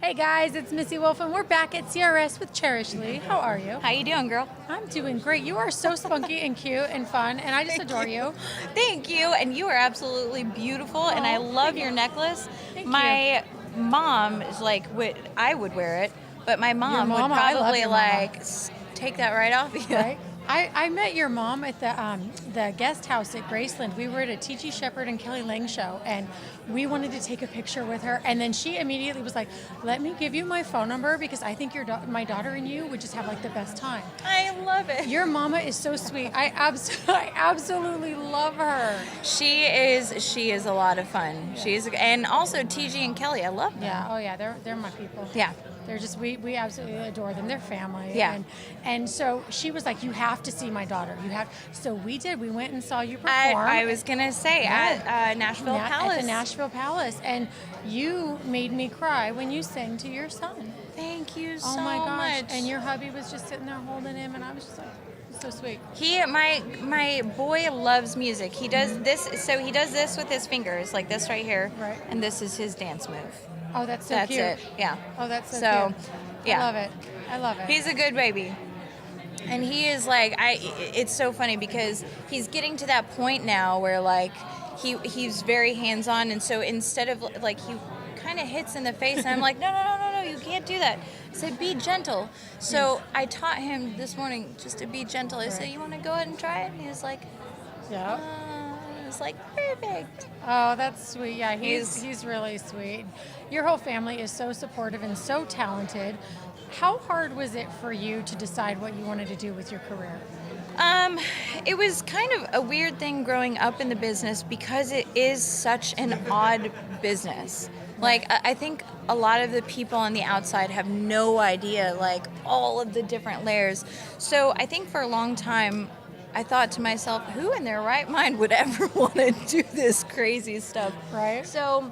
Hey guys, it's Missy Wolf, and we're back at CRS with Cherish Lee. How are you? How you doing, girl? I'm doing great. You are so spunky and cute and fun, and I just adore you. Thank you. And you are absolutely beautiful, and I love your necklace. Thank My mom is like, I would wear it, but my mom would I love probably your mama. like take that right off you. Right? I met your mom at the guest house at Graceland. We were at a T.G. Shepherd and Kelly Lang show, and we wanted to take a picture with her. And then she immediately was like, "Let me give you my phone number because I think my daughter and you would just have like the best time." I love it. Your mama is so sweet. I absolutely love her. She is a lot of fun. Yeah. And also TG and Kelly. I love them. Yeah. Oh yeah. They're my people. Yeah. They're just we absolutely adore them. They're family. Yeah. And so she was like, "You have to see my daughter. You have." So we did. We went and saw you perform. I was gonna say at Nashville Palace. At the Nashville Palace, and you made me cry when you sang to your son. Thank you so Oh my gosh! much. And your hubby was just sitting there holding him, and I was just like, so sweet. My boy loves music. He does this. So he does this with his fingers, like this right here. Right. And this is his dance move. Oh, that's so That's cute. it. Yeah. Oh, that's so cute. Yeah. I love it. I love it. He's a good baby. And he is like, it's so funny because he's getting to that point now where like he's very hands-on, and so instead of like he kind of hits in the face, and I'm like, no, you can't do that. I said, be gentle. So Yes. I taught him this morning just to be gentle. I said, you want to go ahead and try it? And he was like, Yeah. it's like perfect. Oh, that's sweet. Yeah, he's really sweet. Your whole family is so supportive and so talented. How hard was it for you to decide what you wanted to do with your career? It was kind of a weird thing growing up in the business because it is such an odd business. Like, I think a lot of the people on the outside have no idea, like, all of the different layers. So I think for a long time, I thought to myself, who in their right mind would ever want to do this crazy stuff? Right. So,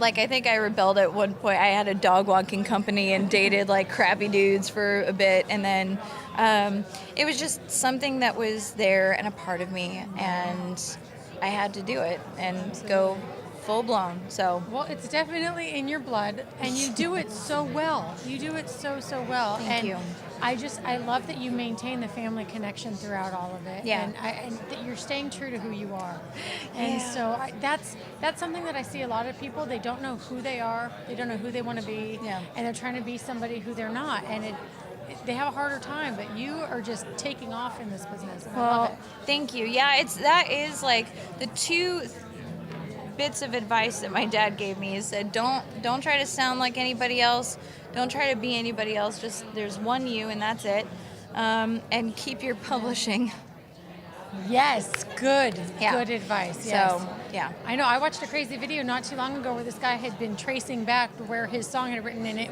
like, I think I rebelled at one point. I had a dog walking company and dated, like, crappy dudes for a bit. And then it was just something that was there and a part of me. And I had to do it and go full blown. So, Well, it's definitely in your blood, and you do it so well. You do it so well. Thank and you. I love that you maintain the family connection throughout all of it. Yeah. And that you're staying true to who you are. And Yeah. so that's something that I see a lot of people. They don't know who they are. They don't know who they want to be. Yeah. And they're trying to be somebody who they're not. And they have a harder time. But you are just taking off in this business. And I love it. thank you. Yeah, that is like the two bits of advice that my dad gave me. He said, don't try to sound like anybody else. Don't try to be anybody else. Just there's one you, and that's it. And keep your publishing. Yes, good advice. Yes. So, yeah. I know. I watched a crazy video not too long ago where this guy had been tracing back where his song had written, and he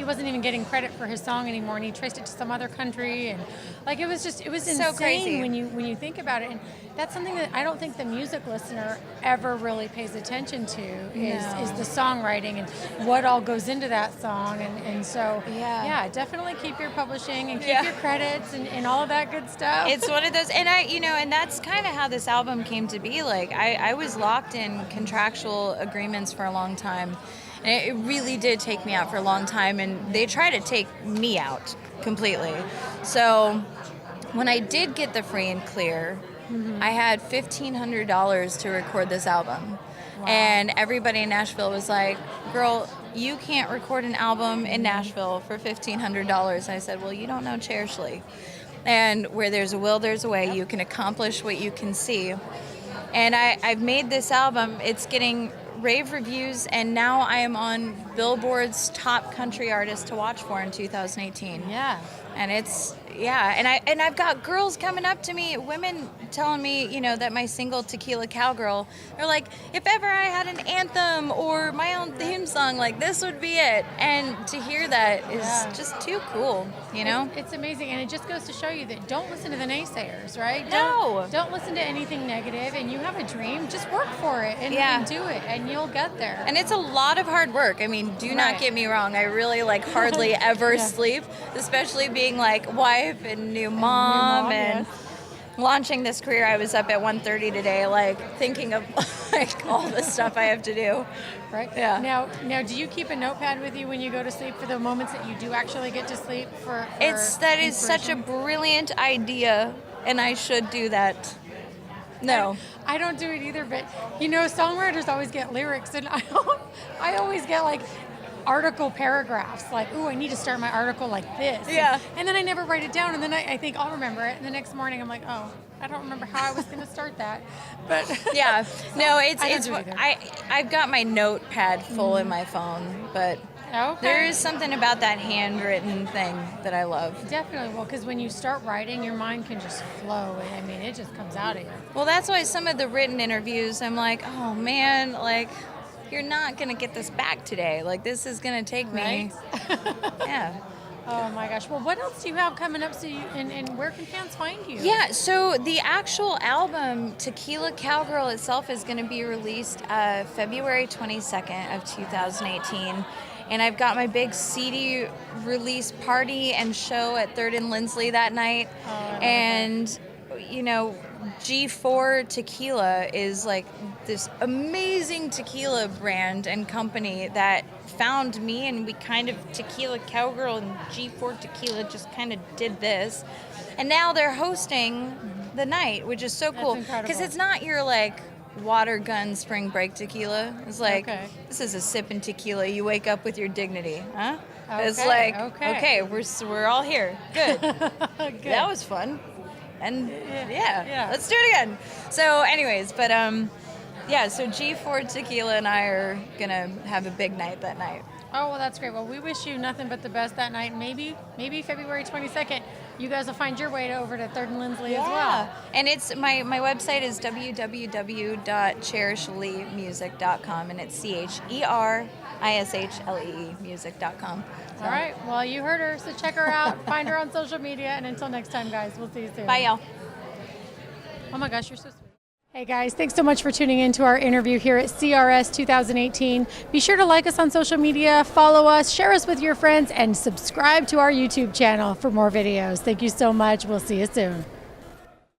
wasn't even getting credit for his song anymore, and he traced it to some other country, and like it was insane So crazy. when you think about it. And that's something that I don't think the music listener ever really pays attention to is the songwriting and what all goes into that song, and so Yeah. definitely keep your publishing and keep your credits and all of that good stuff. It's one of those, and and that's kind of how this album came to be. Like, I was locked in contractual agreements for a long time, and it really did take me out for a long time, and they tried to take me out completely. So when I did get the free and clear, I had $1,500 to record this album. Wow. And everybody in Nashville was like, girl, you can't record an album in Nashville for $1,500. I said, well, you don't know Cherish Lee. And where there's a will, there's a way. You can accomplish what you can see. And I've made this album. It's getting rave reviews, and now I am on Billboard's top country artist to watch for in 2018. Yeah. And it's and I've got girls coming up to me, women telling me, that my single Tequila Cowgirl, they're like, if ever I had an anthem or my own theme song, like this would be it. And to hear that is just too cool, It's amazing, and it just goes to show you that don't listen to the naysayers, right? No. Don't listen to anything negative, and you have a dream, just work for it and do it, and you'll get there. And it's a lot of hard work. I mean, do not get me wrong. I really hardly ever sleep, especially being like wife and new mom and launching this career, I was up at 1:30 today, like thinking of like all the stuff I have to do. Right. Yeah. Now, do you keep a notepad with you when you go to sleep for the moments that you do actually get to sleep? That is such a brilliant idea, and I should do that. No. I don't do it either, but songwriters always get lyrics, and I always get like article paragraphs, like, ooh, I need to start my article like this. Yeah. And then I never write it down, and then I think I'll remember it, and the next morning I'm like, oh, I don't remember how I was going to start that. But yeah, no, I've got my notepad full in my phone, but there is something about that handwritten thing that I love. Definitely. Well, because when you start writing, your mind can just flow. I mean, it just comes out of you. Well, that's why some of the written interviews, I'm like, oh man, like, you're not going to get this back today. Like, this is going to take me. Yeah. Oh my gosh. Well, what else do you have coming up? And where can fans find you? Yeah, so the actual album, Tequila Cowgirl itself, is going to be released February 22nd of 2018. And I've got my big CD release party and show at 3rd and Lindsley that night. And, G4 Tequila is like this amazing tequila brand and company that found me, and we kind of, Tequila Cowgirl and G4 Tequila just kind of did this. And now they're hosting the night, which is so cool. Because it's not your like water gun spring break tequila. It's like, this is a sipping tequila. You wake up with your dignity, huh? It's like, okay, we're all here. Good. That was fun. And yeah, let's do it again. So anyways, but so G4 Tequila and I are gonna have a big night that night. Oh, well, that's great. Well, we wish you nothing but the best that night. Maybe February 22nd, you guys will find your way over to 3rd and Lindsley as well. And it's my website is www.cherishleemusic.com, and it's CHERISHLEE music.com. All right. Well, you heard her, so check her out. Find her on social media, and until next time, guys, we'll see you soon. Bye, y'all. Oh my gosh, you're so sweet. Hey guys, thanks so much for tuning in to our interview here at CRS 2018. Be sure to like us on social media, follow us, share us with your friends, and subscribe to our YouTube channel for more videos. Thank you so much. We'll see you soon.